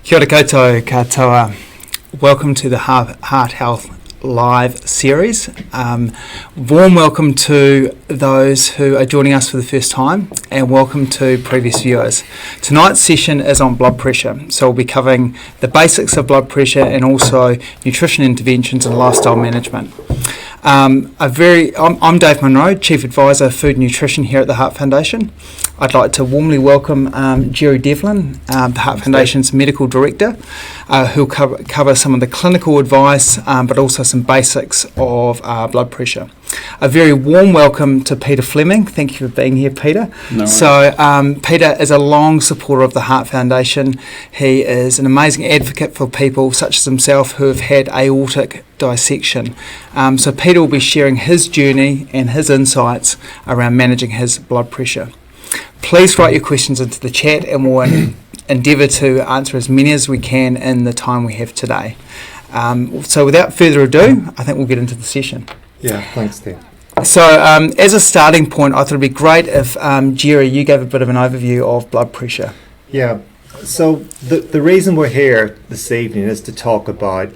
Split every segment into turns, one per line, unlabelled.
Kia ora koutou katoa. Welcome to the Heart Health Live series. Warm welcome to those who are joining us for the first time, and welcome to previous viewers. Tonight's session is on blood pressure, so we'll be covering the basics of blood pressure and also nutrition interventions and lifestyle management. I'm Dave Monro, Chief Advisor Food and Nutrition here at the Heart Foundation. I'd like to warmly welcome Gerry Devlin, the Heart Foundation's Medical Director, who'll cover some of the clinical advice, but also some basics of blood pressure. A very warm welcome to Peter Fleming. Thank you for being here, Peter.
No worries.
So Peter is a long supporter of the Heart Foundation. He is an amazing advocate for people such as himself who have had aortic dissection. So Peter will be sharing his journey and his insights around managing his blood pressure. Please write your questions into the chat and we'll endeavour to answer as many as we can in the time we have today. So without further ado, I think we'll get into the session.
Yeah, thanks, Steve.
So as a starting point, I thought it'd be great if, Gerry, you gave a bit of an overview of blood pressure.
Yeah, so the reason we're here this evening is to talk about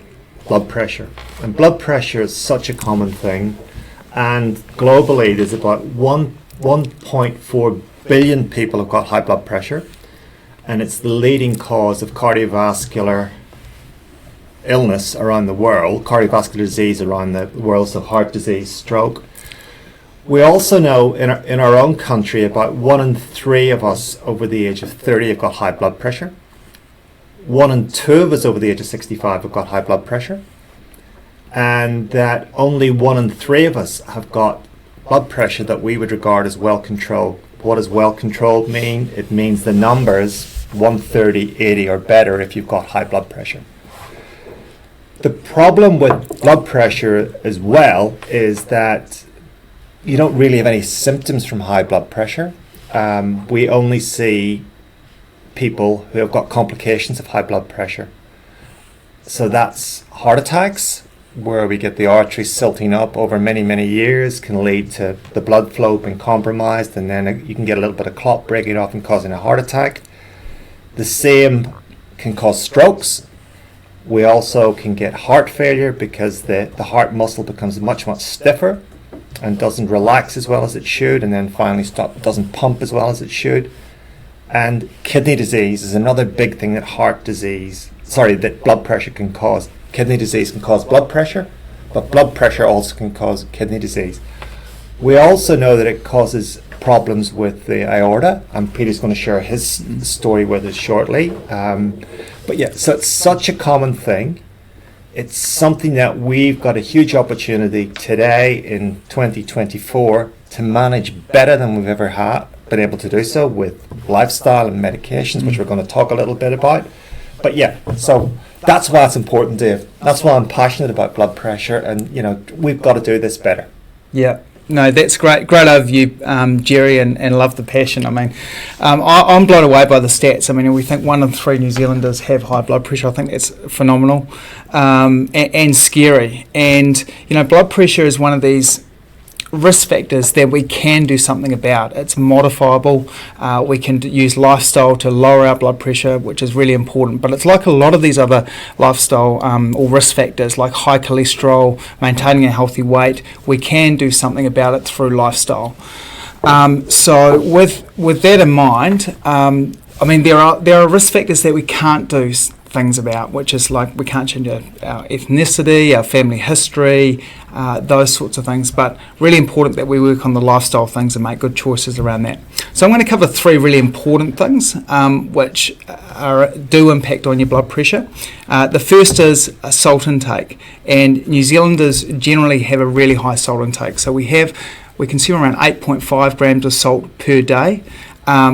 blood pressure. And blood pressure is such a common thing. And globally, there's about 1.4 billion people have got high blood pressure. And it's the leading cause of cardiovascular illness around the world, cardiovascular disease around the world, so heart disease, stroke. We also know in our own country about 1 in 3 of us over the age of 30 have got high blood pressure. 1 in 2 of us over the age of 65 have got high blood pressure. And that only 1 in 3 of us have got blood pressure that we would regard as well controlled. What does well controlled mean? It means the numbers 130, 80 or better if you've got high blood pressure. The problem with blood pressure as well is that you don't really have any symptoms from high blood pressure. We only see people who have got complications of high blood pressure. So that's heart attacks, where we get the arteries silting up over many, many years, can lead to the blood flow being compromised, and then you can get a little bit of clot breaking off and causing a heart attack. The same can cause strokes. We also can get heart failure because the heart muscle becomes much, much stiffer and doesn't relax as well as it should, and then finally doesn't pump as well as it should. And kidney disease is another big thing that that blood pressure can cause. Kidney disease can cause blood pressure, but blood pressure also can cause kidney disease. We also know that it causes problems with the aorta, and Peter's going to share his story with us shortly. But yeah, so it's such a common thing. It's something that we've got a huge opportunity today in 2024 to manage better than we've ever been able to do so with lifestyle and medications, which we're going to talk a little bit about. But yeah, so that's why it's important, Dave. That's why I'm passionate about blood pressure, and we've got to do this better.
Yeah. No, that's great overview, Gerry, and love the passion. I mean, I'm blown away by the stats. I mean, we think 1 in 3 New Zealanders have high blood pressure. I think that's phenomenal and scary. And, blood pressure is one of these risk factors that we can do something about. It's modifiable. We can use lifestyle to lower our blood pressure, which is really important. But it's like a lot of these other lifestyle or risk factors, like high cholesterol, maintaining a healthy weight. We can do something about it through lifestyle. So with that in mind, there are risk factors that we can't do things about, which is like we can't change our ethnicity, our family history, those sorts of things, but really important that we work on the lifestyle things and make good choices around that. So I'm going to cover 3 really important things which do impact on your blood pressure. The first is a salt intake, and New Zealanders generally have a really high salt intake. So we consume around 8.5 grams of salt per day.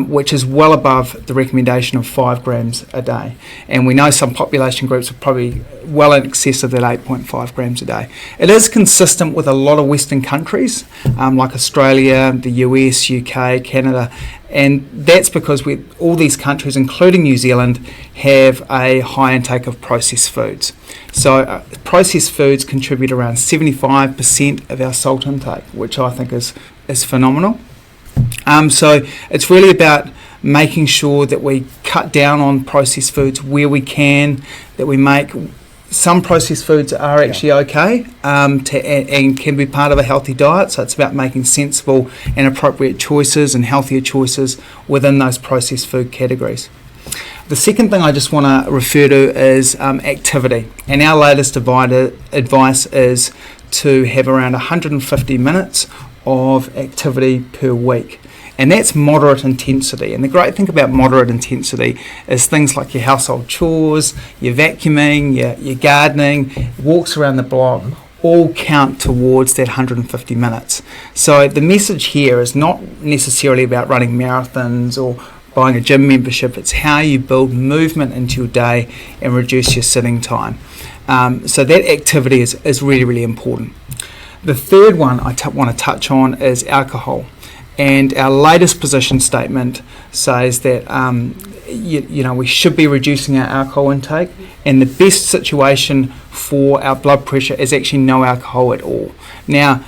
Which is well above the recommendation of 5 grams a day. And we know some population groups are probably well in excess of that 8.5 grams a day. It is consistent with a lot of Western countries, like Australia, the US, UK, Canada, and that's because all these countries, including New Zealand, have a high intake of processed foods. So processed foods contribute around 75% of our salt intake, which I think is phenomenal. So it's really about making sure that we cut down on processed foods where we can, that we make some processed foods are actually okay and can be part of a healthy diet. So it's about making sensible and appropriate choices and healthier choices within those processed food categories. The second thing I just want to refer to is activity. And our latest advice is to have around 150 minutes of activity per week. And that's moderate intensity. And the great thing about moderate intensity is things like your household chores, your vacuuming, your gardening, walks around the block, all count towards that 150 minutes. So the message here is not necessarily about running marathons or buying a gym membership. It's how you build movement into your day and reduce your sitting time. So that activity is really, really important. The third one I want to touch on is alcohol. And our latest position statement says that we should be reducing our alcohol intake, and the best situation for our blood pressure is actually no alcohol at all. Now,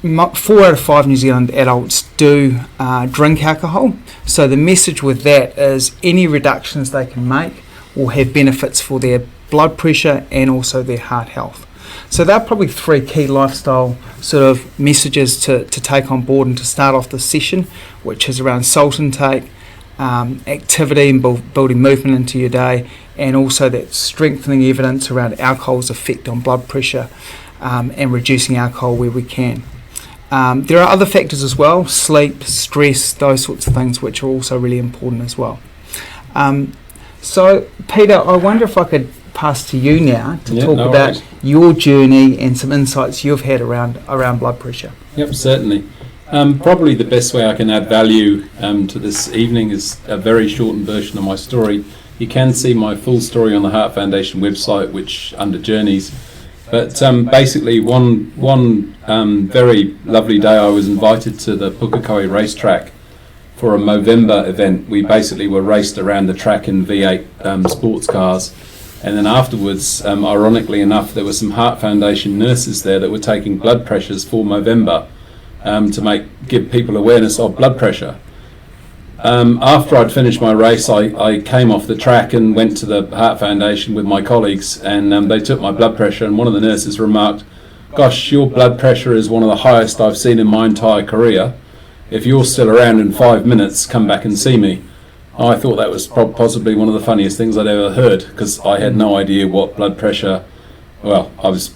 4 out of 5 New Zealand adults do drink alcohol, so the message with that is any reductions they can make will have benefits for their blood pressure and also their heart health. So they're probably 3 key lifestyle sort of messages to take on board and to start off the session, which is around salt intake, activity and building movement into your day, and also that strengthening evidence around alcohol's effect on blood pressure and reducing alcohol where we can. There are other factors as well, sleep, stress, those sorts of things, which are also really important as well. So Peter, I wonder if I could pass to you now to talk about your journey and some insights you've had around blood pressure.
Yep, certainly. Probably the best way I can add value to this evening is a very shortened version of my story. You can see my full story on the Heart Foundation website, which under Journeys. But basically, one very lovely day, I was invited to the Pukekohe racetrack for a Movember event. We basically were raced around the track in V8 sports cars. And then afterwards, ironically enough, there were some Heart Foundation nurses there that were taking blood pressures for Movember to give people awareness of blood pressure. After I'd finished my race, I came off the track and went to the Heart Foundation with my colleagues, and they took my blood pressure, and one of the nurses remarked, "Gosh, your blood pressure is one of the highest I've seen in my entire career. If you're still around in 5 minutes, come back and see me." I thought that was possibly one of the funniest things I'd ever heard, because I had no idea what blood pressure, well, I was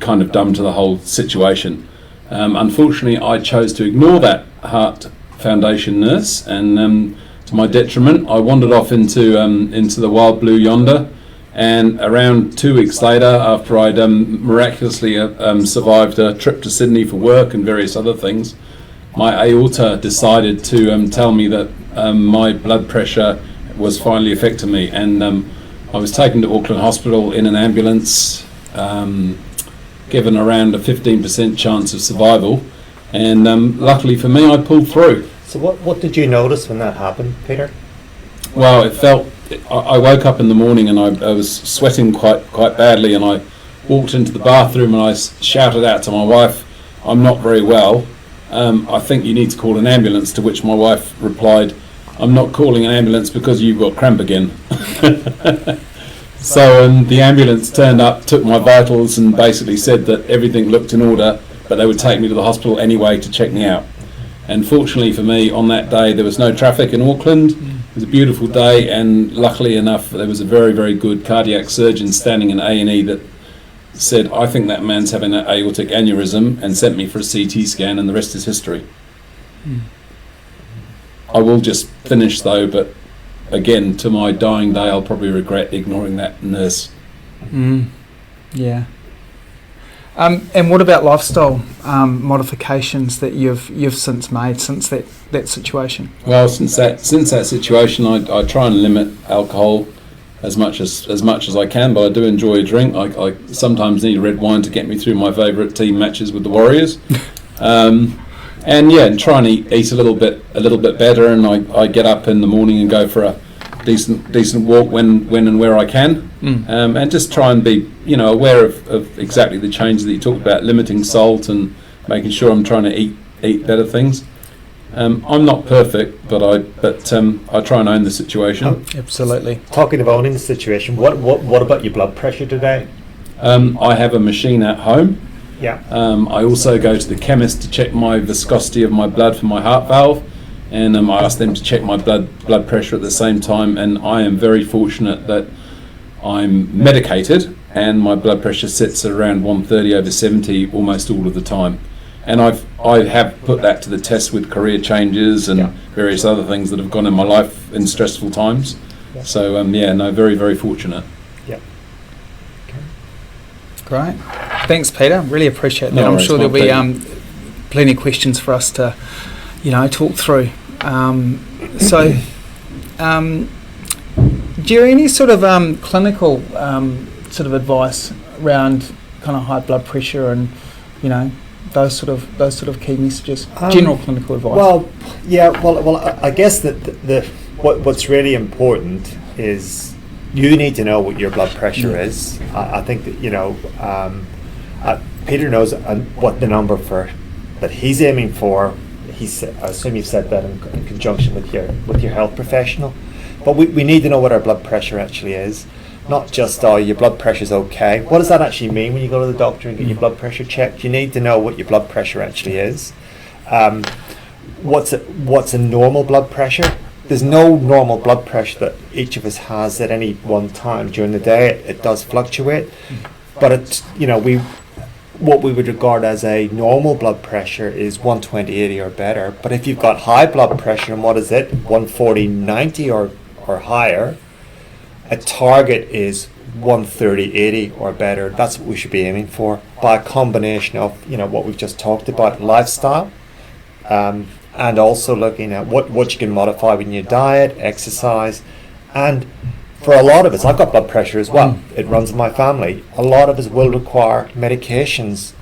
kind of dumb to the whole situation. Unfortunately, I chose to ignore that Heart Foundation nurse, and to my detriment, I wandered off into the wild blue yonder, and around 2 weeks later, after I'd miraculously survived a trip to Sydney for work and various other things, my aorta decided to tell me that my blood pressure was finally affecting me, and I was taken to Auckland Hospital in an ambulance, given around a 15% chance of survival, and luckily for me, I pulled through.
So what did you notice when that happened, Peter?
Well, I woke up in the morning and I was sweating quite badly, and I walked into the bathroom and I shouted out to my wife, "I'm not very well. I think you need to call an ambulance," to which my wife replied, "I'm not calling an ambulance because you've got cramp again." So the ambulance turned up, took my vitals, and basically said that everything looked in order, but they would take me to the hospital anyway to check me out. And fortunately for me, on that day there was no traffic in Auckland. It was a beautiful day, and luckily enough there was a very, very good cardiac surgeon standing in A&E that said, "I think that man's having an aortic aneurysm," and sent me for a CT scan, and the rest is history. I will just finish though, but again, to my dying day, I'll probably regret ignoring that nurse.
Yeah. And what about lifestyle modifications that you've since made since that situation?
Well, since that situation, I try and limit alcohol as much as I can, but I do enjoy a drink. I sometimes need red wine to get me through my favourite team matches with the Warriors. And try and eat a little bit better, and I get up in the morning and go for a decent walk when and where I can, and just try and be aware of exactly the changes that you talked about, limiting salt and making sure I'm trying to eat better things. I'm not perfect, but I try and own the situation.
Absolutely.
Talking of owning the situation, what about your blood pressure today?
I have a machine at home.
Yeah.
I also go to the chemist to check my viscosity of my blood for my heart valve, and I ask them to check my blood pressure at the same time. And I am very fortunate that I'm medicated, and my blood pressure sits at around 130/70 almost all of the time. And I have put that to the test with career changes and various other things that have gone in my life in stressful times.
Yeah.
So very, very fortunate.
Yeah.
Great. Thanks, Peter. Really appreciate that.
No
I'm
worries,
sure there'll
my
be
pleasure.
plenty of questions for us to, talk through. Gerry, any sort of clinical sort of advice around kind of high blood pressure and, those sort of key messages? General clinical advice.
Well, I guess that what's really important is you need to know what your blood pressure is. I think that Peter knows what the number that he's aiming for. I assume you've said that in conjunction with your health professional. But we need to know what our blood pressure actually is. Not just, your blood pressure's okay. What does that actually mean when you go to the doctor and get your blood pressure checked? You need to know what your blood pressure actually is. What's a normal blood pressure? There's no normal blood pressure that each of us has at any one time during the day. It does fluctuate, but it's what we would regard as a normal blood pressure is 120/80 or better. But if you've got high blood pressure, and what is it, 140/90 or higher, a target is 130/80 or better. That's what we should be aiming for, by a combination of what we've just talked about, lifestyle, and also looking at what you can modify in your diet, exercise, and for a lot of us, I've got blood pressure as well. It runs in my family. A lot of us will require medications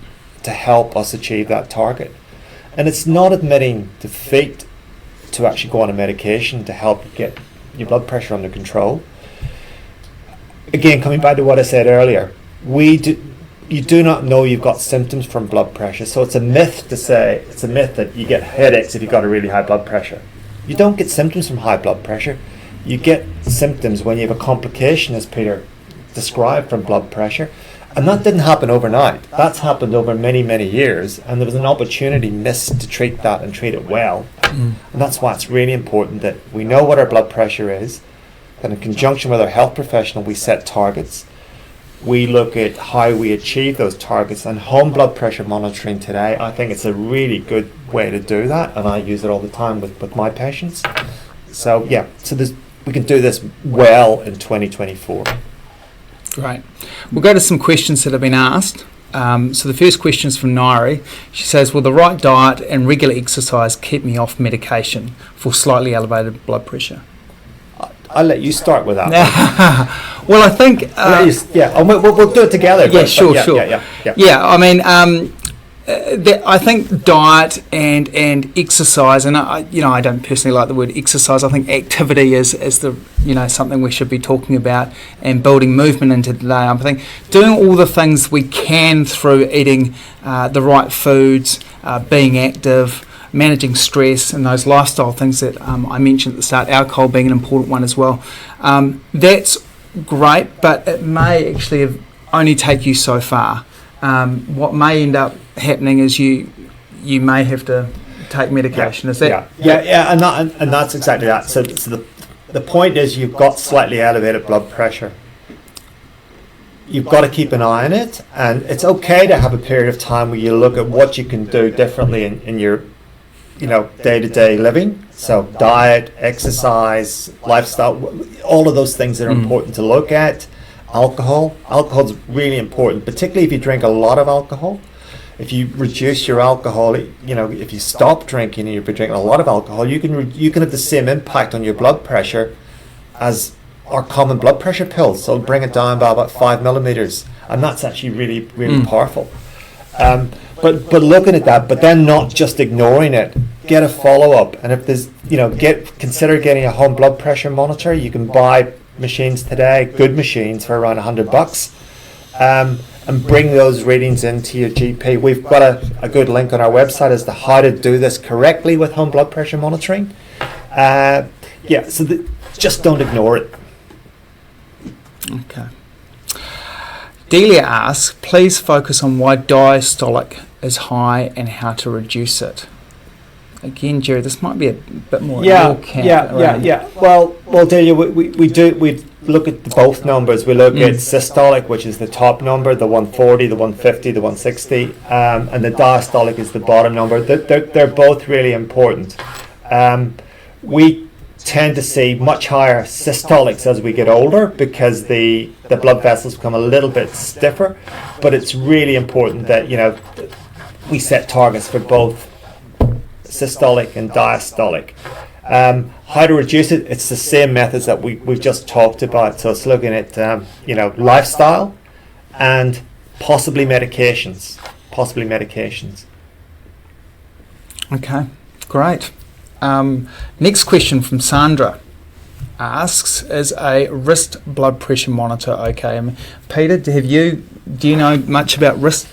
to help us achieve that target. And it's not admitting defeat to actually go on a medication to help get your blood pressure under control. Again, coming back to what I said earlier, you do not know you've got symptoms from blood pressure. So it's a myth that you get headaches if you've got a really high blood pressure. You don't get symptoms from high blood pressure. You get symptoms when you have a complication, as Peter described, from blood pressure. And that didn't happen overnight. That's happened over many, many years. And there was an opportunity missed to treat that and treat it well. And that's why it's really important that we know what our blood pressure is. And in conjunction with our health professional, we set targets. We look at how we achieve those targets. And home blood pressure monitoring today, I think it's a really good way to do that. And I use it all the time with my patients. So we can do this well in 2024.
Great. We'll go to some questions that have been asked. So the first question is from Nairi. She says, will the right diet and regular exercise keep me off medication for slightly elevated blood pressure?
I'll let you start with that.
Well, I think...
we'll do it together.
Sure. Yeah, I mean... I think diet and exercise, and I don't personally like the word exercise. I think activity is the something we should be talking about, and building movement into the day. I think doing all the things we can through eating the right foods, being active, managing stress, and those lifestyle things that I mentioned at the start. Alcohol being an important one as well. That's great, but it may actually only take you so far. What may end up happening is you may have to take medication. Is that?
Yeah, and that's exactly that. So the point is, you've got slightly elevated blood pressure. You've got to keep an eye on it, and it's okay to have a period of time where you look at what you can do differently in your day-to-day living. So diet, exercise, lifestyle, all of those things that are important to look at. Alcohol's really important, particularly if you drink a lot of alcohol. If you reduce your alcohol, if you stop drinking and you've been drinking a lot of alcohol, you can have the same impact on your blood pressure as our common blood pressure pills. So bring it down by about 5 millimeters, and that's actually really, really powerful. But looking at that, but then not just ignoring it, get a follow-up. And if there's, consider getting a home blood pressure monitor. You can buy machines today, good machines, for around $100. and bring those readings into your GP. We've got a good link on our website as to how to do this correctly with home blood pressure monitoring. Just don't ignore it.
Okay. Delia asks, please focus on why diastolic is high and how to reduce it. Again, Gerry, this might be a bit more in your camp.
Well, Delia, we look at both numbers. We look at systolic, which is the top number, the 140, the 150, the 160, and the diastolic is the bottom number. They're both really important. We tend to see much higher systolics as we get older because the blood vessels become a little bit stiffer, but it's really important that we set targets for both systolic and diastolic. How to reduce it? It's the same methods that we've just talked about. So it's looking at lifestyle and possibly medications.
Okay, great. Next question from Sandra asks, is a wrist blood pressure monitor okay? Peter, do you know much about wrist?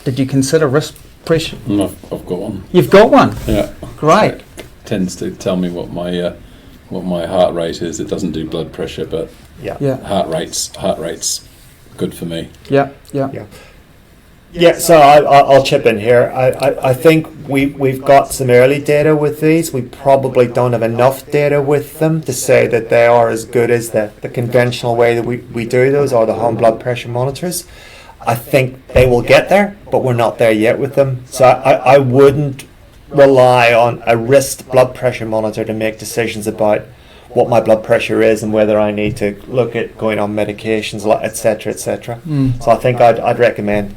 Did you consider wrist pressure?
No, I've got one.
You've got one?
Yeah.
Great.
So it tends to tell me what my heart rate is. It doesn't do blood pressure, but heart rate's good for me.
Yeah.
Yeah, so I'll chip in here. I think we've got some early data with these. We probably don't have enough data with them to say that they are as good as the conventional way that we do those, or the home blood pressure monitors. I think they will get there, but we're not there yet with them. So I wouldn't rely on a wrist blood pressure monitor to make decisions about what my blood pressure is and whether I need to look at going on medications, etc., etc. So I think I'd recommend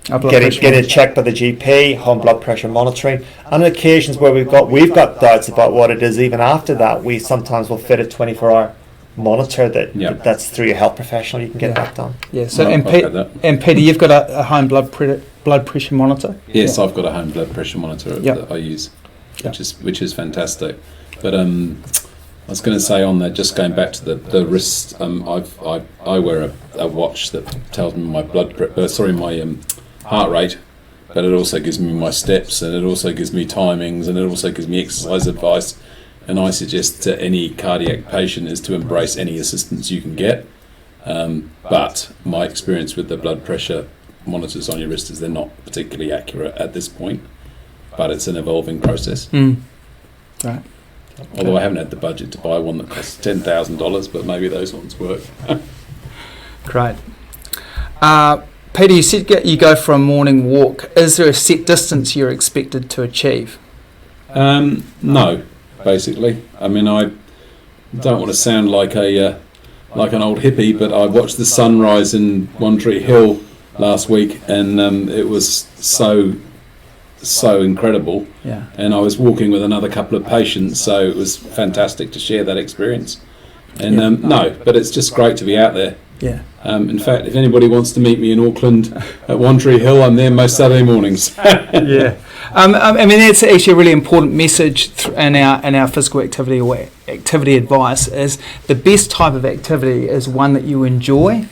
get it checked by the GP, home blood pressure monitoring. On occasions where we've got doubts about what it is, even after that, we sometimes will fit a 24-hour monitor that's through your health professional. You can get that done.
Yeah. So and Peter, you've got a home blood pressure monitor.
Yes, I've got a home blood pressure monitor that I use, which is fantastic. But I was going to say on that, just going back to the wrist. I wear a watch that tells me my my heart rate, but it also gives me my steps, and it also gives me timings, and it also gives me exercise advice. And I suggest to any cardiac patient is to embrace any assistance you can get. But my experience with the blood pressure monitors on your wrist is they're not particularly accurate at this point, but it's an evolving process.
Right.
Although I haven't had the budget to buy one that costs $10,000, but maybe those ones work.
Great. Peter, you said you go for a morning walk. Is there a set distance you're expected to achieve?
No, basically. I mean, I don't want to sound like an old hippie, but I watched the sunrise in One Tree Hill last week, and it was so incredible.
Yeah.
And I was walking with another couple of patients, so it was fantastic to share that experience. And no, but it's just great to be out there.
Yeah.
In fact, if anybody wants to meet me in Auckland at One Tree Hill, I'm there most Saturday mornings.
Yeah. I mean, that's actually a really important message in our physical activity or activity advice. Is the best type of activity is one that you enjoy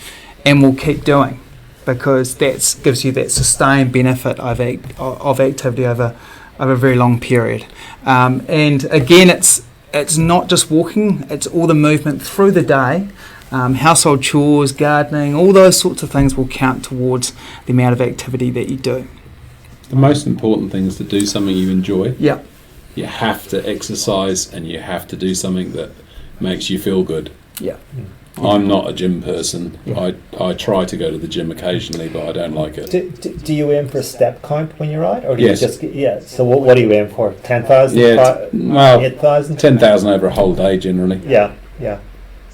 and will keep doing, because that gives you that sustained benefit of activity over a very long period. And again, it's not just walking; it's all the movement through the day. Household chores, gardening, all those sorts of things will count towards the amount of activity that you do.
The most important thing is to do something you enjoy.
Yeah.
You have to exercise, and you have to do something that makes you feel good.
Yeah.
I'm not a gym person.
Yeah.
I try to go to the gym occasionally, but I don't like it.
Do you aim for a step count when you're out, or do
Yes.
you just So what do you aim for? 10,000?
Yeah, well,
8,000?
10,000 over a whole day generally.
Yeah.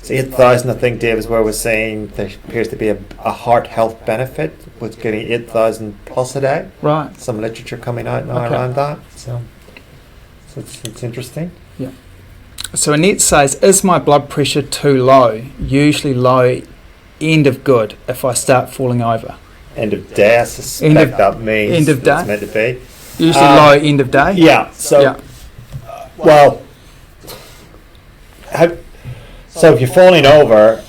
So 8,000, I think, Dave, is where we're saying there appears to be a heart health benefit with getting 8,000 plus a day.
Right.
Some literature coming out now around that. So it's interesting.
Yeah. So Annette says, is my blood pressure too low? Usually low, end of good if I start falling over.
End of day, I suspect that means
end of day.
It's meant to be.
Usually low, end of day?
Yeah. So,
yeah.
So if you're falling over,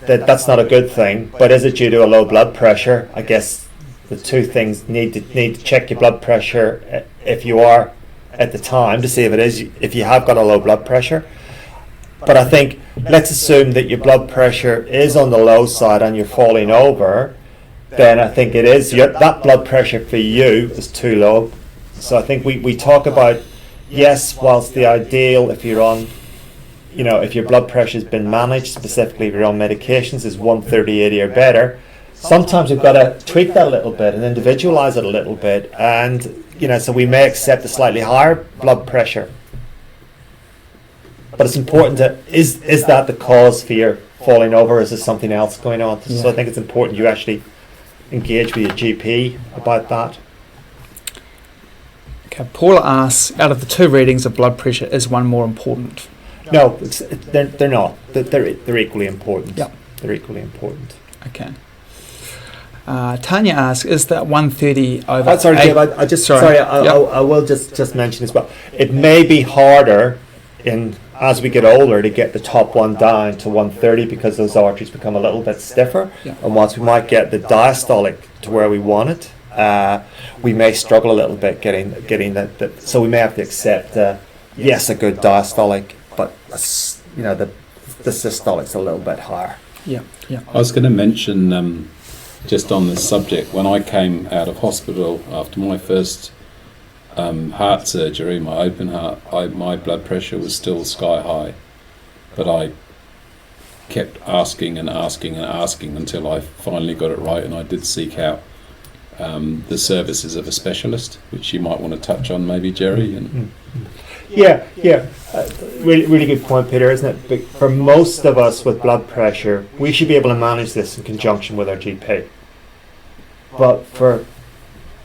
that that's not a good thing. But is it due to a low blood pressure? I guess the two things need to check your blood pressure if you are at the time to see if you have got a low blood pressure. But I think let's assume that your blood pressure is on the low side and you're falling over. Then I think it is that blood pressure for you is too low. So I think we talk about, yes, whilst the ideal if you're on, if your blood pressure has been managed, specifically if you're on medications, is 130/80 or better. Sometimes we've got to tweak that a little bit and individualize it a little bit, and so we may accept a slightly higher blood pressure. But it's important is that the cause for your falling over, or is there something else going on? Yeah. So I think it's important you actually engage with your GP about that.
Okay, Paula asks, out of the two readings of blood pressure, is one more important?
No, they're not. They're equally important.
Yeah.
They're equally important.
Okay. Tanya asks, is that 130 over...
sorry, Dave, I will just mention as well. It may be harder as we get older to get the top one down to 130 because those arteries become a little bit stiffer.
Yeah.
And once we might get the diastolic to where we want it, we may struggle a little bit getting that. So we may have to accept, yes, a good diastolic, but the systolic's a little bit higher.
Yeah, yeah.
I was going to mention just on this subject, when I came out of hospital after my first heart surgery, my open heart, my blood pressure was still sky high, but I kept asking and asking and asking until I finally got it right, and I did seek out the services of a specialist, which you might want to touch on, maybe, Gerry. And
Yeah. Really good point, Peter, isn't it? But for most of us with blood pressure, we should be able to manage this in conjunction with our GP. But for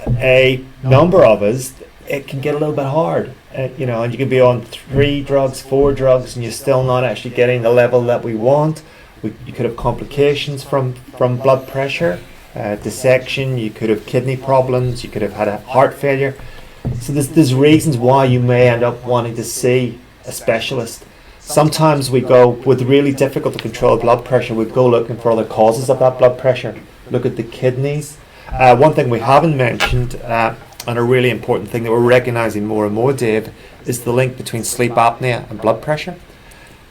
a number of us, it can get a little bit hard. And you can be on 3 drugs, 4 drugs, and you're still not actually getting the level that we want. You could have complications from blood pressure, dissection, you could have kidney problems, you could have had a heart failure. So there's reasons why you may end up wanting to see a specialist. Sometimes we go with really difficult to control blood pressure, we go looking for other causes of that blood pressure. Look at the kidneys. One thing we haven't mentioned, and a really important thing that we're recognizing more and more, Dave, is the link between sleep apnea and blood pressure.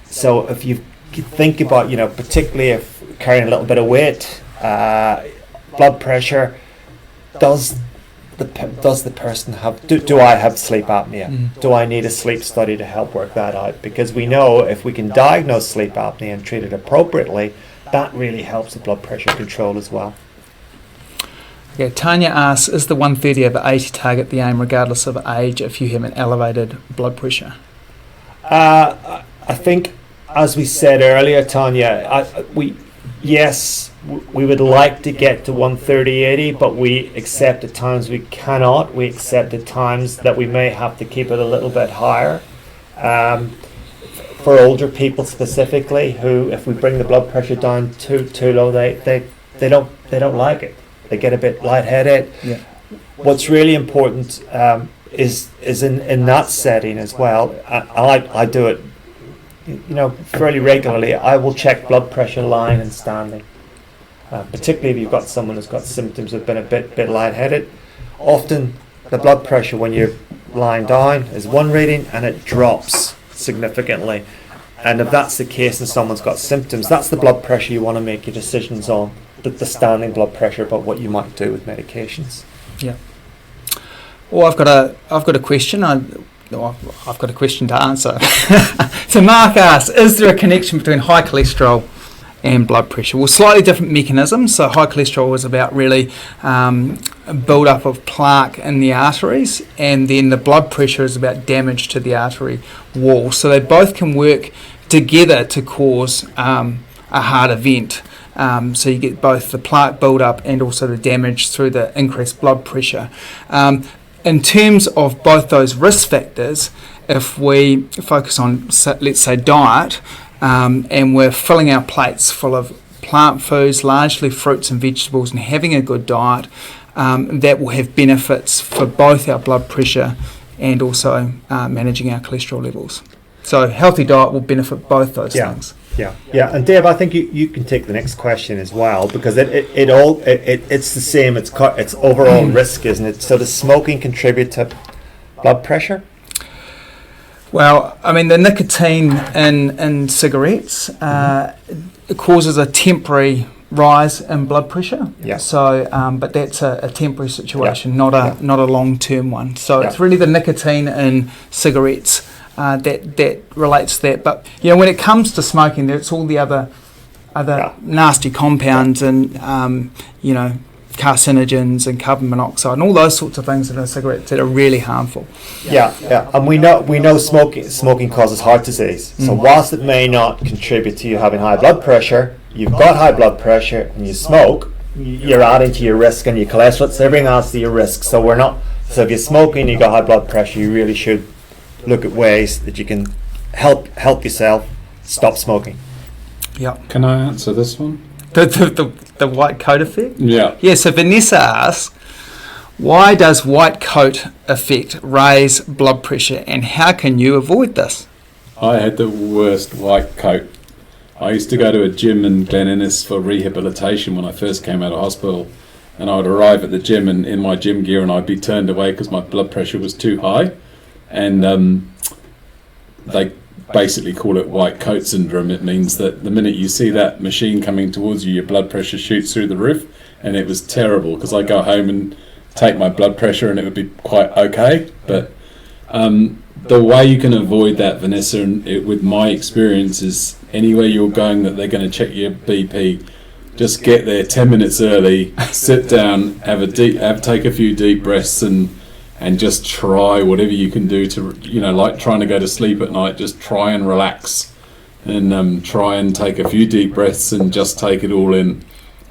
So if you think about, particularly if carrying a little bit of weight, blood pressure, does the person have, do I have sleep apnea? Do I need a sleep study to help work that out? Because we know if we can diagnose sleep apnea and treat it appropriately, that really helps the blood pressure control as well.
Okay, Tanya asks, is the 130 over 80 target the aim regardless of age if you have an elevated blood pressure?
I think, as we said earlier, Tanya, we would like to get to 130/80, but we accept at times we cannot. We accept at times that we may have to keep it a little bit higher. For older people specifically, who, if we bring the blood pressure down too low, they don't like it. They get a bit lightheaded.
Yeah.
What's really important is in that setting as well. I do it, fairly regularly. I will check blood pressure lying and standing. Particularly if you've got someone who's got symptoms of been a bit lightheaded. Often the blood pressure when you're lying down is one reading and it drops significantly. And if that's the case and someone's got symptoms, that's the blood pressure you want to make your decisions on, the standing blood pressure, about what you might do with medications.
Yeah. Well, I've got a question. I've got a question to answer. So Mark asks, is there a connection between high cholesterol and blood pressure? Well, slightly different mechanisms. So high cholesterol is about really build up of plaque in the arteries, and then the blood pressure is about damage to the artery wall. So they both can work together to cause a heart event. So you get both the plaque build up and also the damage through the increased blood pressure. In terms of both those risk factors, if we focus on, let's say, diet, and we're filling our plates full of plant foods, largely fruits and vegetables, and having a good diet, that will have benefits for both our blood pressure and also managing our cholesterol levels. So healthy diet will benefit both those things.
Yeah. And Dave, I think you can take the next question as well, because it's the same. It's overall risk, isn't it? So does smoking contribute to blood pressure?
Well, I mean, the nicotine in cigarettes it causes a temporary rise in blood pressure.
Yeah.
So, but that's a temporary situation, not a long-term one. So
Yeah.
it's really the nicotine in cigarettes that relates to that. But when it comes to smoking, there's all the other nasty compounds and carcinogens and carbon monoxide and all those sorts of things in a cigarette that are really harmful.
Yeah. And we know smoking causes heart disease. So whilst it may not contribute to you having high blood pressure, you've got high blood pressure and you smoke, you're adding to your risk and your cholesterol. So everything adds to your risk. So if you're smoking and you've got high blood pressure, you really should look at ways that you can help yourself stop smoking.
Yeah.
Can I answer this one?
The white coat effect?
Yeah.
Yeah, so Vanessa asks, why does white coat effect raise blood pressure and how can you avoid this?
I had the worst white coat. I used to go to a gym in Glen Innes for rehabilitation when I first came out of hospital, and I would arrive at the gym and in my gym gear and I'd be turned away because my blood pressure was too high, and they basically call it white coat syndrome. It means that the minute you see that machine coming towards you, your blood pressure shoots through the roof, and it was terrible because I go home and take my blood pressure and it would be quite okay. But the way you can avoid that, Vanessa, and with my experience, is anywhere you're going that they're going to check your BP, just get there 10 minutes early, sit down, take a few deep breaths and just try whatever you can do to, like trying to go to sleep at night, just try and relax and try and take a few deep breaths and just take it all in.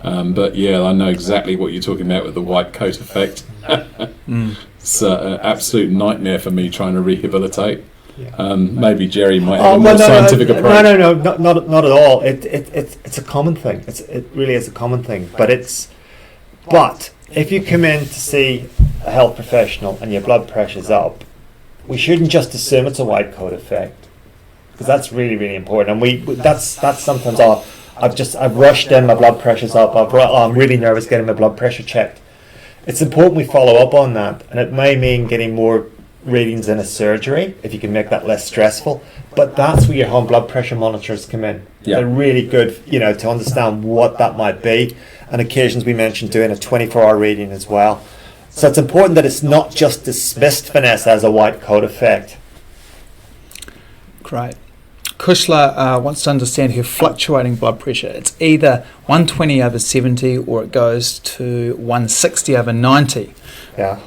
But yeah, I know exactly what you're talking about with the white coat effect. It's an absolute nightmare for me trying to rehabilitate. Maybe Gerry might have a more scientific approach.
No, not at all. It's a common thing. It really is a common thing. But if you come in to see a health professional and your blood pressure's up, we shouldn't just assume it's a white coat effect, because that's really, really important. And that's sometimes I've rushed in, my blood pressure's up. I'm really nervous getting my blood pressure checked. It's important we follow up on that, and it may mean getting more readings in a surgery if you can make that less stressful. But that's where your home blood pressure monitors come in.
Yeah.
They're really good, to understand what that might be. And occasions we mentioned doing a 24-hour reading as well. So it's important that it's not just dismissed, Vanessa, as a white coat effect.
Great. Kushla wants to understand her fluctuating blood pressure. It's either 120/70 or it goes to 160/90.
Yeah.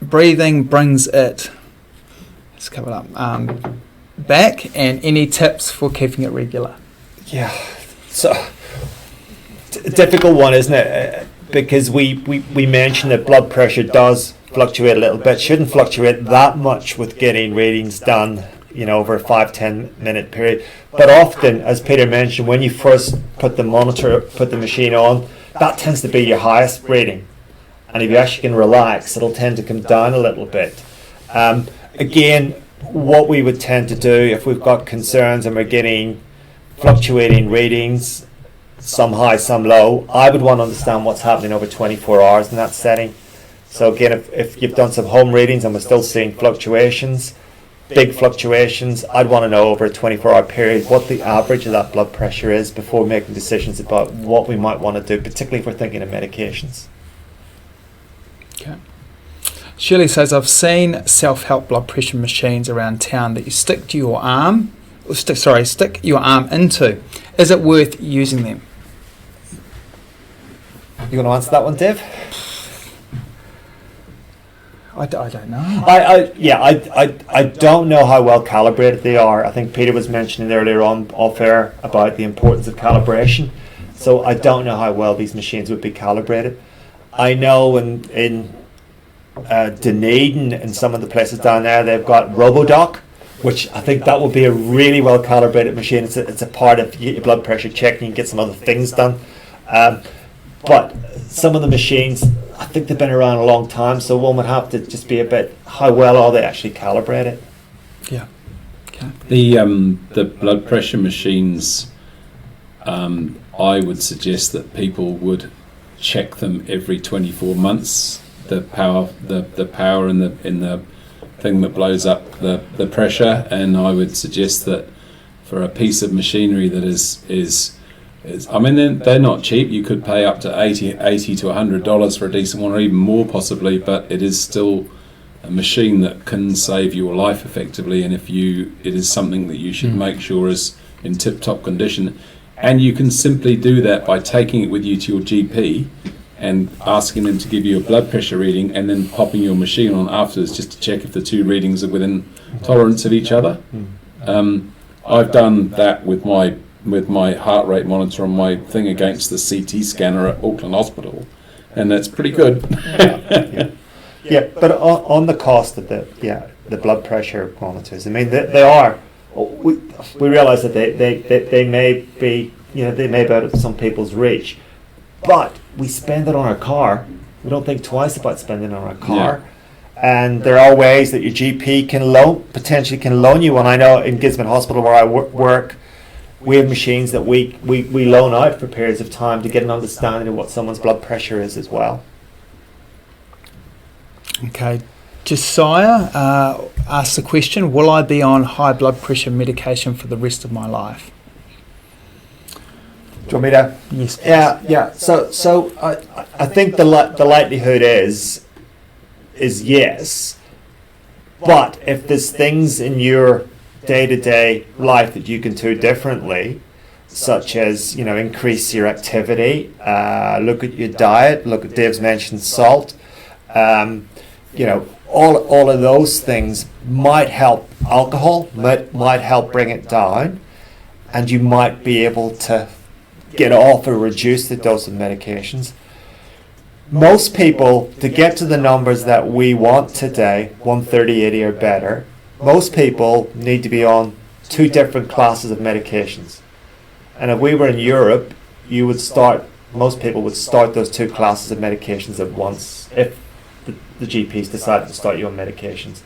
Breathing brings it, let's cover it up, back, and any tips for keeping it regular?
Yeah. So, difficult one, isn't it? Because we mentioned that blood pressure does fluctuate a little bit. Shouldn't fluctuate that much with getting readings done, over a 5-10 minute period. But often, as Peter mentioned, when you first put the machine on, that tends to be your highest reading. And if you actually can relax, it'll tend to come down a little bit. Again, what we would tend to do if we've got concerns and we're getting fluctuating readings, some high, some low, I would want to understand what's happening over 24 hours in that setting. So again, if you've done some home readings and we're still seeing fluctuations, big fluctuations, I'd want to know over a 24-hour period what the average of that blood pressure is before making decisions about what we might want to do, particularly if we're thinking of medications.
Okay. Shirley says, I've seen self-help blood pressure machines around town that you stick your arm into. Is it worth using them?
You want to answer that one, Dave?
I don't know.
I don't know how well calibrated they are. I think Peter was mentioning earlier on off air about the importance of calibration. So I don't know how well these machines would be calibrated. I know in Dunedin and some of the places down there, they've got RoboDoc, which I think that would be a really well calibrated machine. It's a part of your blood pressure check, and you can get some other things done. But some of the machines, I think they've been around a long time, so one would have to just be a bit, how well are they actually calibrated?
Yeah. Okay.
The blood pressure machines, I would suggest that people would check them every 24 months. The power in the thing that blows up the pressure, and I would suggest that for a piece of machinery that is I mean, they're not cheap. You could pay up to $80 to $100 for a decent one, or even more possibly, but it is still a machine that can save your life effectively, and it is something that you should make sure is in tip-top condition. And you can simply do that by taking it with you to your GP and asking them to give you a blood pressure reading, and then popping your machine on afterwards just to check if the two readings are within tolerance of each other. I've done that with my heart rate monitor on my thing against the CT scanner at Auckland Hospital, and that's pretty good.
Yeah, but on the cost of the blood pressure monitors, I mean, they are. We realise that they may be, they may be out of some people's reach, but we spend it on our car. We don't think twice about spending it on our car. And there are ways that your GP potentially can loan you one. I know in Gisborne Hospital where I work, we have machines that we loan out for periods of time to get an understanding of what someone's blood pressure is as well.
Okay. Josiah asks the question, will I be on high blood pressure medication for the rest of my life?
Do you want me to?
Yes.
Yeah. So I think the likelihood is yes, but if there's things in your day-to-day life that you can do differently, such as increase your activity, look at your diet, look at Dave's mentioned salt, all of those things might help. Alcohol might help bring it down, and you might be able to get off or reduce the dose of medications. Most people, to get to the numbers that we want today, 130/80 or better, most people need to be on 2 different classes of medications. And if we were in Europe, most people would start those 2 classes of medications at once if the GPs decided to start you on medications.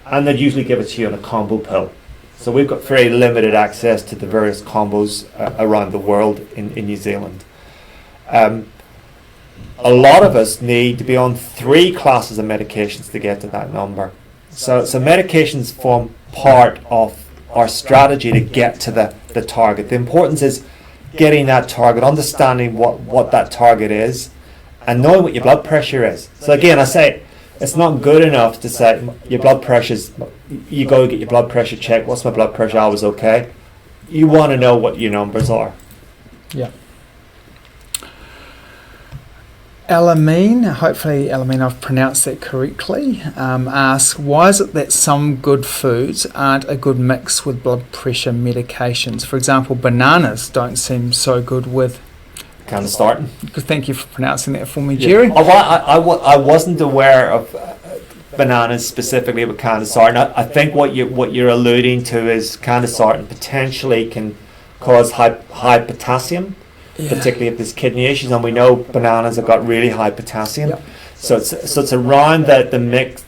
And they'd usually give it to you on a combo pill. So we've got very limited access to the various combos around the world in New Zealand. A lot of us need to be on 3 classes of medications to get to that number. So medications form part of our strategy to get to the target. The importance is getting that target, understanding what that target is, and knowing what your blood pressure is. So again, I say it's not good enough to say your blood pressure's, you go get your blood pressure checked, what's my blood pressure, I was okay. You want to know what your numbers are.
Yeah. Elamine, hopefully Elamine I've pronounced that correctly, asks, why is it that some good foods aren't a good mix with blood pressure medications? For example, bananas don't seem so good with...
Candesartan.
Thank you for pronouncing that for me, Gerry.
I wasn't aware of bananas specifically with candesartan. I think what you're alluding to is candesartan potentially can cause high potassium. Yeah. Particularly if there's kidney issues, and we know bananas have got really high potassium. Yep. So it's around the mix.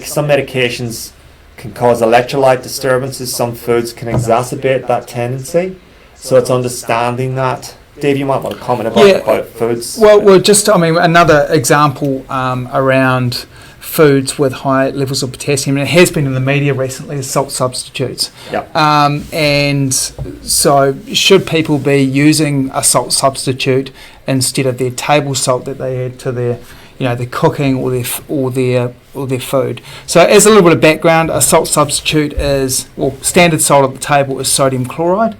Some medications can cause electrolyte disturbances. Some foods can exacerbate that tendency. So it's understanding that. Dave, you might want to comment about foods.
Well, just another example around foods with high levels of potassium, and it has been in the media recently, is salt substitutes.
Yep.
And so should people be using a salt substitute instead of their table salt that they add to their cooking or their food? So as a little bit of background, a salt substitute is, standard salt at the table is sodium chloride.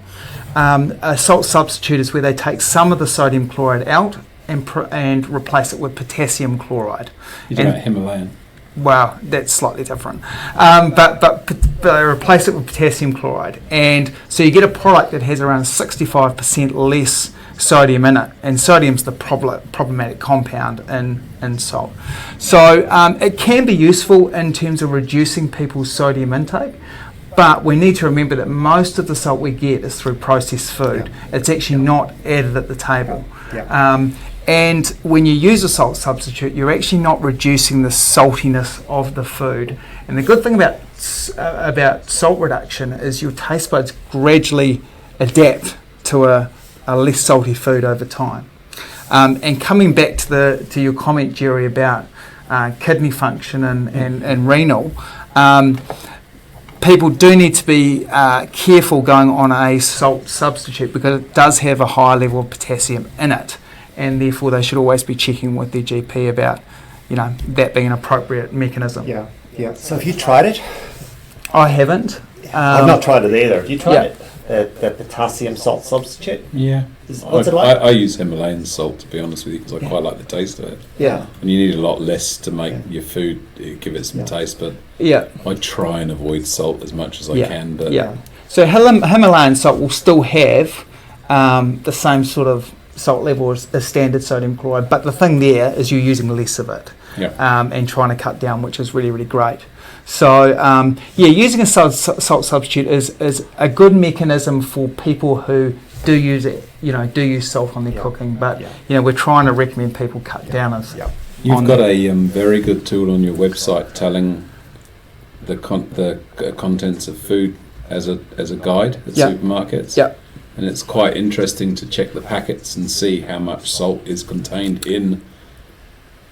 A salt substitute is where they take some of the sodium chloride out and replace it with potassium chloride.
You're talking about Himalayan.
Wow, that's slightly different. But they replace it with potassium chloride. And so you get a product that has around 65% less sodium in it. And sodium's the problematic compound in salt. So it can be useful in terms of reducing people's sodium intake. But we need to remember that most of the salt we get is through processed food. Yeah. It's actually not added at the table. Yeah. And when you use a salt substitute, you're actually not reducing the saltiness of the food. And the good thing about about salt reduction is your taste buds gradually adapt to a less salty food over time. And coming back to your comment, Gerry, about kidney function and renal, people do need to be careful going on a salt substitute because it does have a high level of potassium in it, and therefore they should always be checking with their GP about, that being an appropriate mechanism.
Yeah. So have you tried it?
I haven't.
I've not tried it either. Have you tried
Yeah.
it? The potassium salt substitute?
Yeah.
What's it like?
I use Himalayan salt, to be honest with you, because I quite like the taste of it.
Yeah.
And you need a lot less to make your food, give it some
Yeah.
taste, but
Yeah.
I try and avoid salt as much as I can. But
Yeah. So Himalayan salt will still have the same sort of salt level as standard sodium chloride, but the thing there is you're using less of it, and trying to cut down, which is really, really great. So using a salt substitute is a good mechanism for people who do use it, do use salt on their cooking, but we're trying to recommend people cut down as.
You've got a very good tool on your website telling the contents of food as a guide at supermarkets.
Yeah.
And it's quite interesting to check the packets and see how much salt is contained in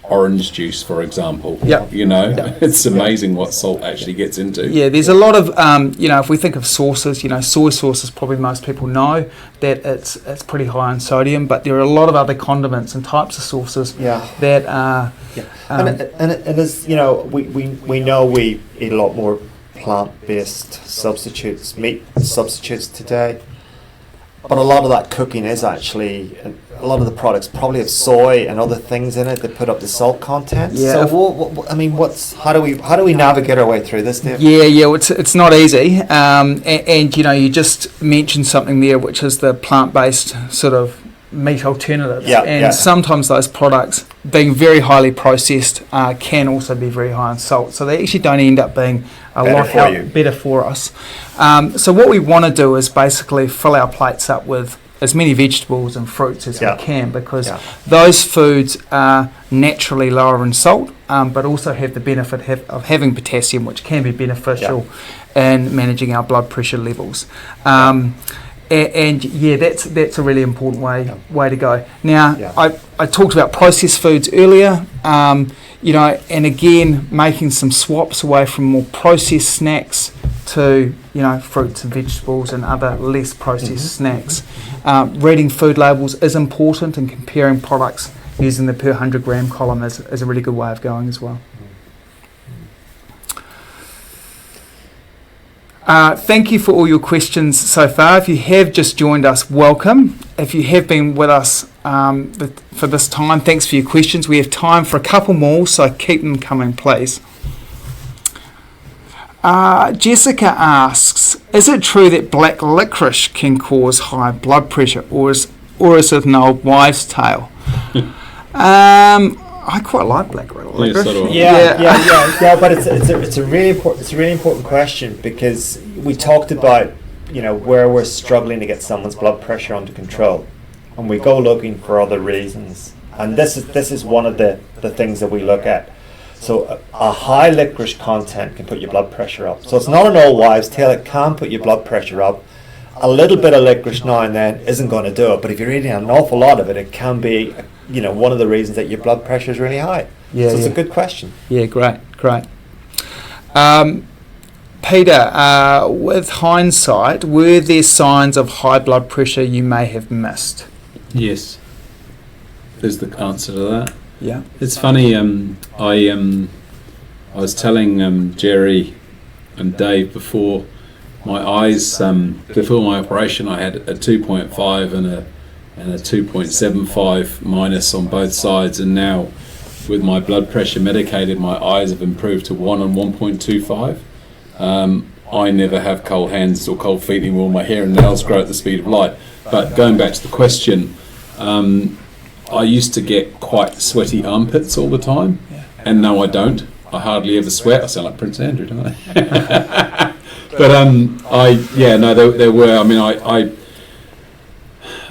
orange juice, for example. It's amazing what salt actually gets into.
Yeah, there's a lot of, if we think of sauces, soy sauce is probably most people know that it's pretty high in sodium, but there are a lot of other condiments and types of sauces that are.
And it is, we know we eat a lot more plant-based substitutes, meat substitutes today. But a lot of that cooking is actually, a lot of the products probably have soy and other things in it that put up the salt content.
Yeah.
So how do we navigate our way through this, Dave?
Yeah, it's not easy. And you just mentioned something there, which is the plant-based sort of meat alternatives. Sometimes those products, being very highly processed, can also be very high in salt. So they actually don't end up being a lot better for us. So what we want to do is basically fill our plates up with as many vegetables and fruits as we can, because those foods are naturally lower in salt, but also have the benefit of having potassium, which can be beneficial in managing our blood pressure levels. That's a really important way to go. Now, I talked about processed foods earlier, and again, making some swaps away from more processed snacks to, fruits and vegetables and other less processed snacks. Reading food labels is important, and comparing products using the per 100 gram column is a really good way of going as well. Thank you for all your questions so far. If you have just joined us, welcome. If you have been with us for this time, thanks for your questions. We have time for a couple more, so keep them coming, please. Jessica asks, is it true that black licorice can cause high blood pressure, or is it an old wives' tale? I quite like black licorice.
But it's a really important question, because we talked about where we're struggling to get someone's blood pressure under control, and we go looking for other reasons, and this is one of the things that we look at. So a high licorice content can put your blood pressure up. So it's not an old wives' tale. It can put your blood pressure up. A little bit of licorice now and then isn't going to do it, but if you're eating an awful lot of it, it can be one of the reasons that your blood pressure is really high. So it's a good question.
Yeah, great. Peter, with hindsight, were there signs of high blood pressure you may have missed?
Yes. There's the answer to that.
Yeah.
It's funny, I was telling Gerry and Dave before my eyes, before my operation, I had a 2.5 and a 2.75 minus on both sides, and now with my blood pressure medicated, my eyes have improved to 1 and 1.25. I never have cold hands or cold feet anymore. My hair and nails grow at the speed of light. But going back to the question, I used to get quite sweaty armpits all the time, and no, I don't. I hardly ever sweat. I sound like Prince Andrew, don't I? But there were. I mean,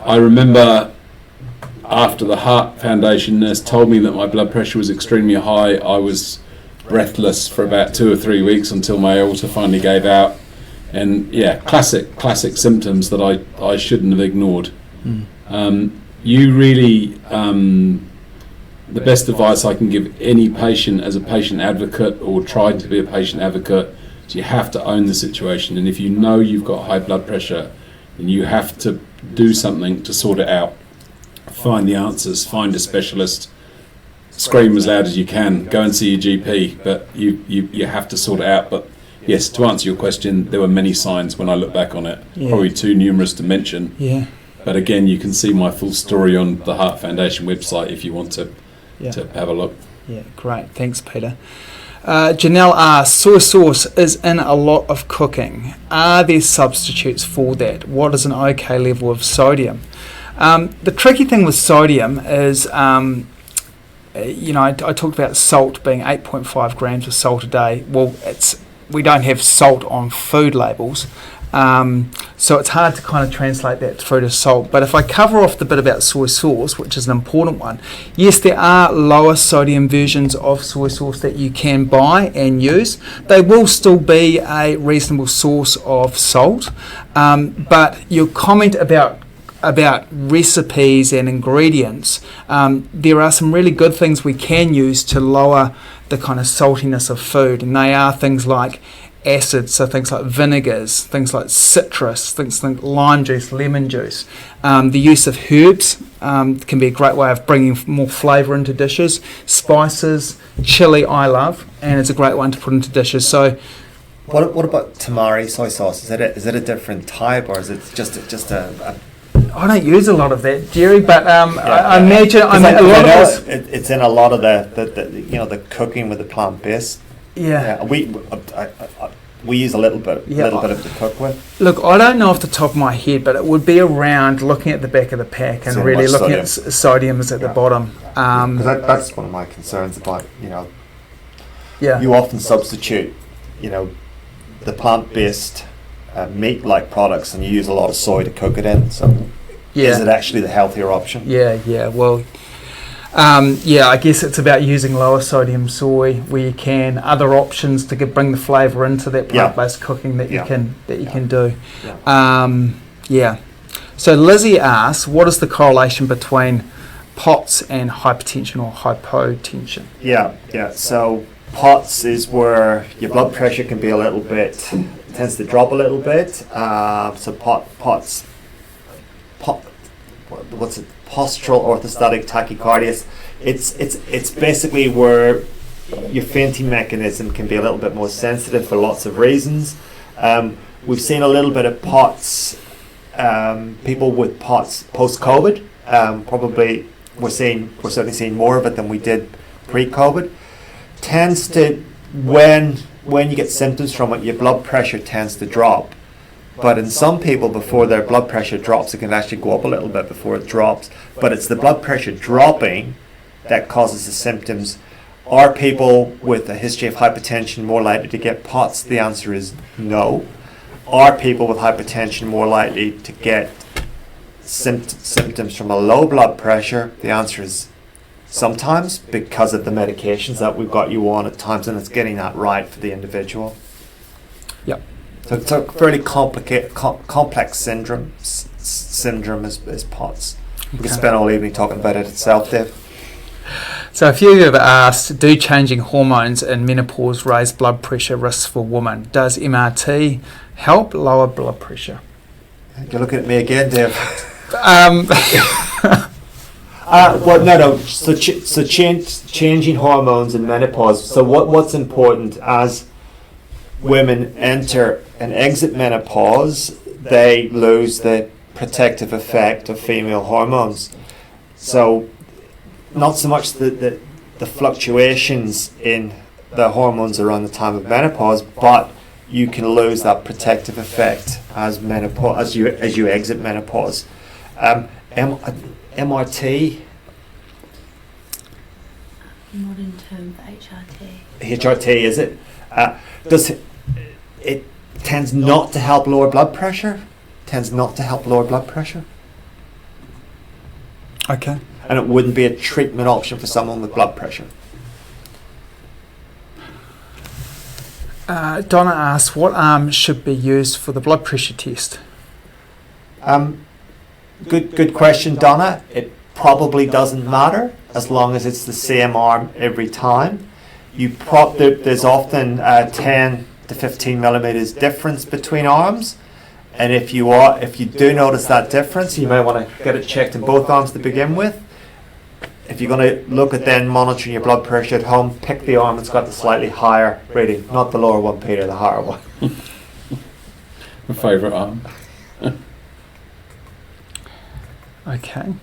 I remember after the Heart Foundation nurse told me that my blood pressure was extremely high, I was breathless for about 2 or 3 weeks until my aorta finally gave out. And yeah, classic symptoms that I shouldn't have ignored. You really, the best advice I can give any patient as a patient advocate or trying to be a patient advocate is you have to own the situation. And if you know you've got high blood pressure, then you have to do something to sort it out. Find the answers, find a specialist, scream as loud as you can, go and see your GP, but you have to sort it out. But yes, to answer your question, there were many signs when I look back on it, probably too numerous to mention.
Yeah.
But again, you can see my full story on the Heart Foundation website if you want to have a look.
Yeah, great. Thanks, Peter. Janelle asks, soy sauce is in a lot of cooking. Are there substitutes for that? What is an okay level of sodium? The tricky thing with sodium is, I talked about salt being 8.5 grams of salt a day. Well, we don't have salt on food labels, so it's hard to kind of translate that through to salt. But if I cover off the bit about soy sauce, which is an important one, yes, there are lower sodium versions of soy sauce that you can buy and use. They will still be a reasonable source of salt, but your comment about recipes and ingredients, there are some really good things we can use to lower the kind of saltiness of food, and they are things like acids, so things like vinegars, things like citrus, things like lime juice, lemon juice. The use of herbs can be a great way of bringing more flavour into dishes. Spices, chili I love, and it's a great one to put into dishes. So
What about tamari soy sauce? Is it a different type, or is it just a
I don't use a lot of that, Gerry, but I imagine a lot of this.
It's in a lot of the cooking with the plant based.
Yeah.
We use a little bit of it to cook with.
Look, I don't know off the top of my head, but it would be around looking at the back of the pack and really looking at sodium is at the bottom.
Because that's one of my concerns about, you often substitute, the plant-based meat-like products, and you use a lot of soy to cook it in. So is it actually the healthier option?
Yeah. Well, I guess it's about using lower sodium soy where you can. Other options to bring the flavour into that plant-based cooking that you can do.
Yeah.
So Lizzie asks, what is the correlation between POTS and hypertension or hypotension?
Yeah. So POTS is where your blood pressure can be a little bit, tends to drop a little bit. So POTS, what's it? Postural orthostatic tachycardia. It's basically where your fainting mechanism can be a little bit more sensitive for lots of reasons. We've seen a little bit of POTS, people with POTS post-COVID. Probably we're certainly seeing more of it than we did pre-COVID. Tends to, when you get symptoms from it, your blood pressure tends to drop. But in some people, before their blood pressure drops, it can actually go up a little bit before it drops. But it's the blood pressure dropping that causes the symptoms. Are people with a history of hypertension more likely to get POTS? The answer is no. Are people with hypertension more likely to get symptoms from a low blood pressure? The answer is sometimes, because of the medications that we've got you on at times, and it's getting that right for the individual.
Yep.
So it's a fairly complex syndrome is POTS. We could spend all evening talking about it itself, Dave.
So a few have asked, do changing hormones in menopause raise blood pressure risks for women? Does MRT help lower blood pressure?
You're looking at me again, Dave. No. So changing hormones in menopause. So what's important as women enter and exit menopause, they lose the protective effect of female hormones. So not so much the fluctuations in the hormones around the time of menopause, but you can lose that protective effect as you exit menopause. MRT.
Modern term for HRT.
HRT, is it? It tends not to help lower blood pressure.
Okay.
And it wouldn't be a treatment option for someone with blood pressure.
Donna asks, what arm should be used for the blood pressure test?
Good question, Donna. It probably doesn't matter as long as it's the same arm every time. There's often 10 to 15 millimeters difference between arms, and if you do notice that difference, you may want to get it checked in both arms to begin with. If you're going to look at then monitoring your blood pressure at home, pick the arm that's got the slightly higher reading, not the lower one, Peter, the higher one.
My favourite arm.
Okay,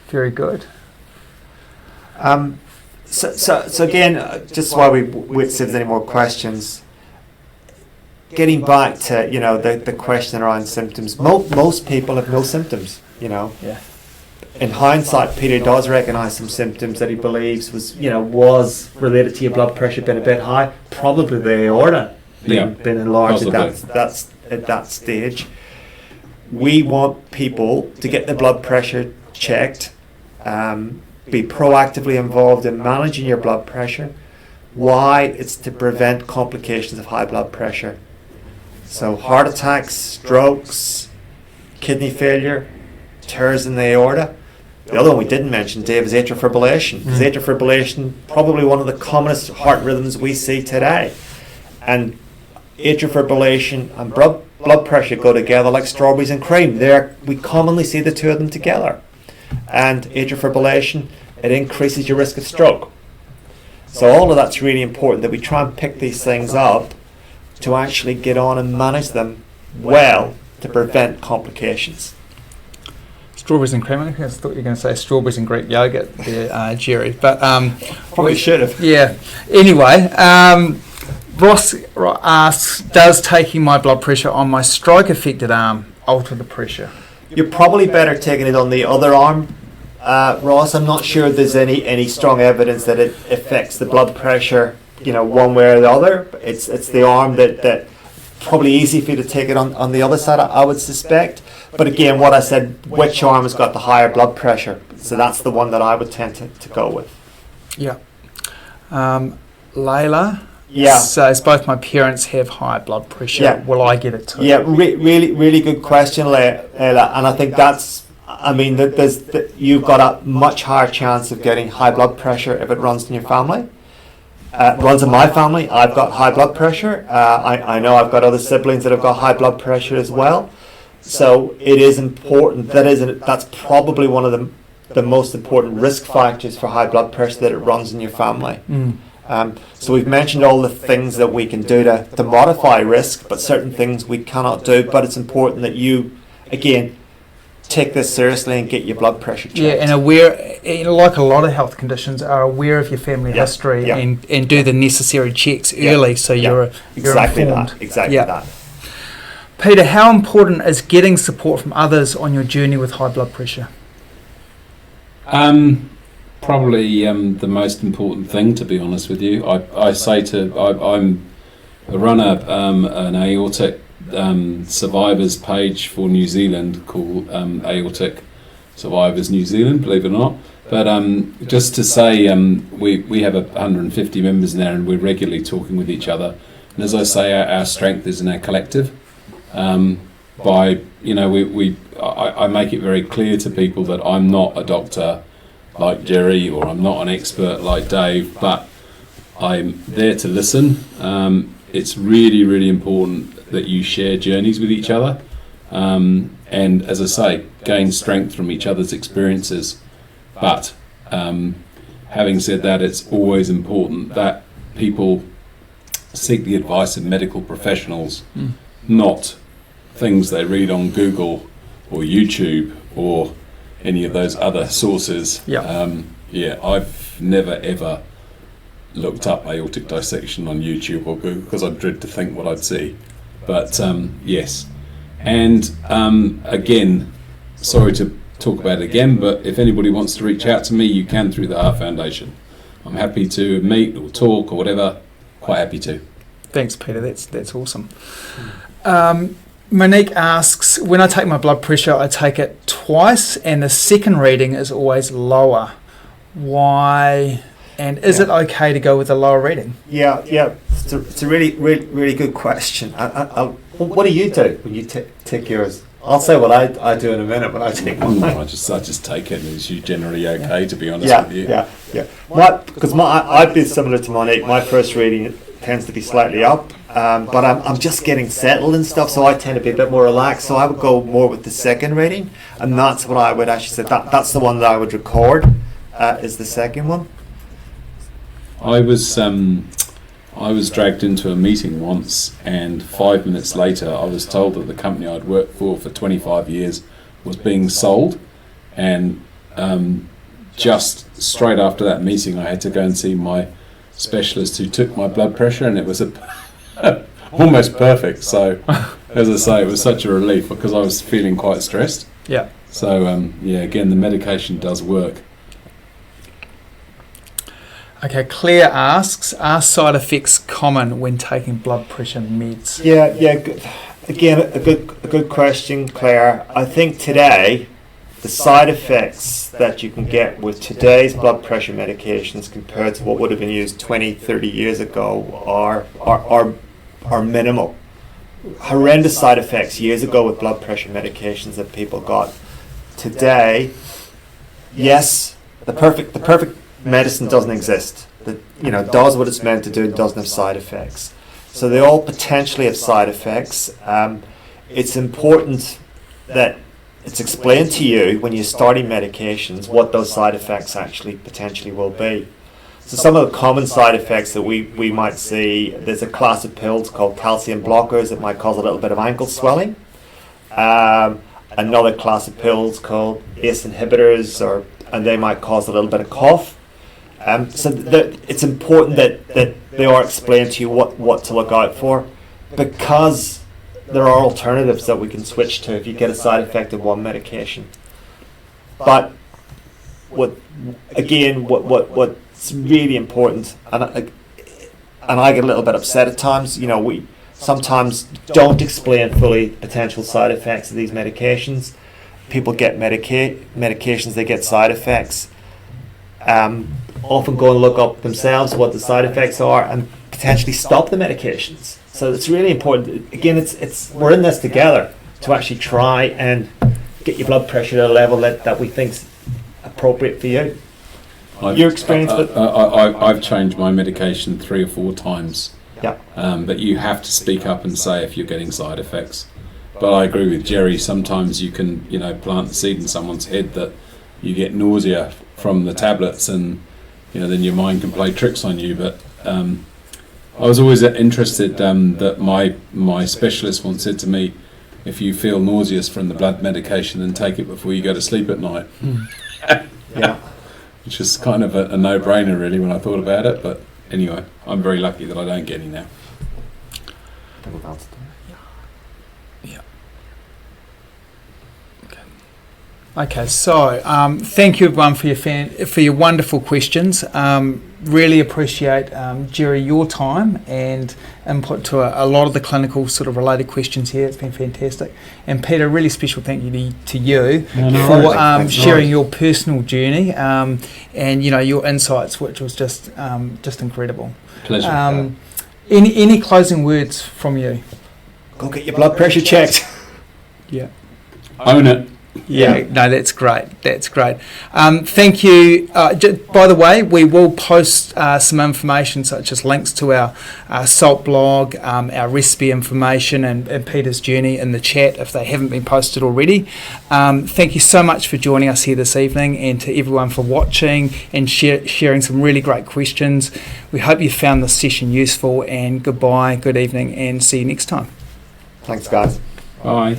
very good.
So again, just while we wait to see if there's any more questions, getting back to the question around symptoms, most people have no symptoms.
Yeah.
In hindsight, Peter does recognise some symptoms that he believes was related to your blood pressure being a bit high, probably the aorta being enlarged at that stage. We want people to get their blood pressure checked, be proactively involved in managing your blood pressure. Why? It's to prevent complications of high blood pressure. So heart attacks, strokes, kidney failure, tears in the aorta. The other one we didn't mention, Dave, is atrial fibrillation. Because atrial fibrillation, probably one of the commonest heart rhythms we see today. And atrial fibrillation and blood pressure go together like strawberries and cream. We commonly see the two of them together. And atrial fibrillation, it increases your risk of stroke. So all of that's really important, that we try and pick these things up to actually get on and manage them well to prevent complications.
Strawberries and cream. I thought you were going to say strawberries and Greek yogurt there, Gerry. But
probably should have.
Yeah. Anyway, Ross asks, does taking my blood pressure on my stroke-affected arm alter the pressure?
You're probably better taking it on the other arm, Ross. I'm not sure there's any strong evidence that it affects the blood pressure, one way or the other. It's the arm that probably easy for you to take it on the other side, I would suspect. But again, what I said, which arm has got the higher blood pressure? So that's the one that I would tend to go with.
Yeah. Layla
says
both my parents have high blood pressure.
Yeah.
Will I get it too?
Yeah, really good question, Layla. And I think you've got a much higher chance of getting high blood pressure if it runs in your family. Runs in my family. I've got high blood pressure. I know I've got other siblings that have got high blood pressure as well. So it is important. That's probably one of the most important risk factors for high blood pressure, that it runs in your family. So we've mentioned all the things that we can do to modify risk, but certain things we cannot do. But it's important that you, again, take this seriously and get your blood pressure checked.
Yeah, and aware, like a lot of health conditions, are aware of your family history and do the necessary checks early, so you're informed.
Exactly that.
Peter, how important is getting support from others on your journey with high blood pressure?
Probably the most important thing, to be honest with you. I run an aortic survivors page for New Zealand called Aortic Survivors New Zealand, believe it or not. But just to say, we have 150 members in there, and we're regularly talking with each other. And as I say, our strength is in our collective. I make it very clear to people that I'm not a doctor like Gerry, or I'm not an expert like Dave, but I'm there to listen. It's really, really important that you share journeys with each other, and as I say, gain strength from each other's experiences. But having said that, it's always important that people seek the advice of medical professionals, not things they read on Google or YouTube or any of those other sources. I've never ever looked up aortic dissection on YouTube or Google because I dread to think what I'd see. But yes, and again, sorry to talk about it again, but if anybody wants to reach out to me, you can through the Heart Foundation. I'm happy to meet or talk or whatever. Quite happy to.
Thanks, Peter. That's awesome. Monique asks, when I take my blood pressure, I take it twice, and the second reading is always lower. Why? And is it okay to go with a lower reading?
Yeah. It's a really good question. What do you do when you take yours? I'll say what I do in a minute when I take mine.
I just take it, and it's generally okay, to be honest with you.
Yeah. Because I've been similar to Monique. My first reading tends to be slightly up, but I'm just getting settled and stuff, so I tend to be a bit more relaxed. So I would go more with the second reading, and that's what I would actually say. That's the one that I would record. Is the second one.
I was dragged into a meeting once, and 5 minutes later I was told that the company I'd worked for 25 years was being sold, and just straight after that meeting I had to go and see my specialist who took my blood pressure, and it was almost perfect. So as I say, it was such a relief because I was feeling quite stressed.
Yeah.
So again, the medication does work.
Okay, Claire asks, are side effects common when taking blood pressure meds?
Yeah. Again, a good question, Claire. I think today, the side effects that you can get with today's blood pressure medications compared to what would have been used 20, 30 years ago are minimal. Horrendous side effects years ago with blood pressure medications that people got. Today, yes, the perfect medicine doesn't exist. That does what it's meant to do and doesn't have side effects. So they all potentially have side effects. It's important that it's explained to you when you're starting medications what those side effects actually potentially will be. So some of the common side effects that we might see, there's a class of pills called calcium blockers that might cause a little bit of ankle swelling. Another class of pills called ACE inhibitors, and they might cause a little bit of cough. So it's important that they are explained to you what to look out for, because there are alternatives that we can switch to if you get a side effect of one medication. But what's really important, and I get a little bit upset at times, we sometimes don't explain fully potential side effects of these medications. People get medications, they get side effects. Often go and look up themselves what the side effects are and potentially stop the medications. So it's really important. Again, we're in this together to actually try and get your blood pressure at a level that we think's appropriate for you. Your experience with
I've changed my medication 3 or 4 times.
Yeah.
But you have to speak up and say if you're getting side effects. But I agree with Gerry. Sometimes you can, plant the seed in someone's head that you get nausea from the tablets, and then your mind can play tricks on you. But I was always interested that my specialist once said to me, if you feel nauseous from the blood medication, then take it before you go to sleep at night.
Yeah.
Which is kind of a no-brainer really when I thought about it. But anyway, I'm very lucky that I don't get any now.
Okay, so thank you everyone for your wonderful questions. Really appreciate, Gerry, your time and input to a lot of the clinical sort of related questions here. It's been fantastic. And Peter, really special thank you to you for sharing your personal journey and your insights, which was just incredible.
Pleasure.
Any closing words from you?
Go get your blood pressure checked.
Yeah.
Own it.
Yeah, no, that's great. Thank you. By the way, we will post some information such as links to our salt blog, our recipe information and Peter's journey in the chat if they haven't been posted already. Thank you so much for joining us here this evening, and to everyone for watching and sharing some really great questions. We hope you found this session useful, and goodbye, good evening, and see you next time.
Thanks, guys.
Bye.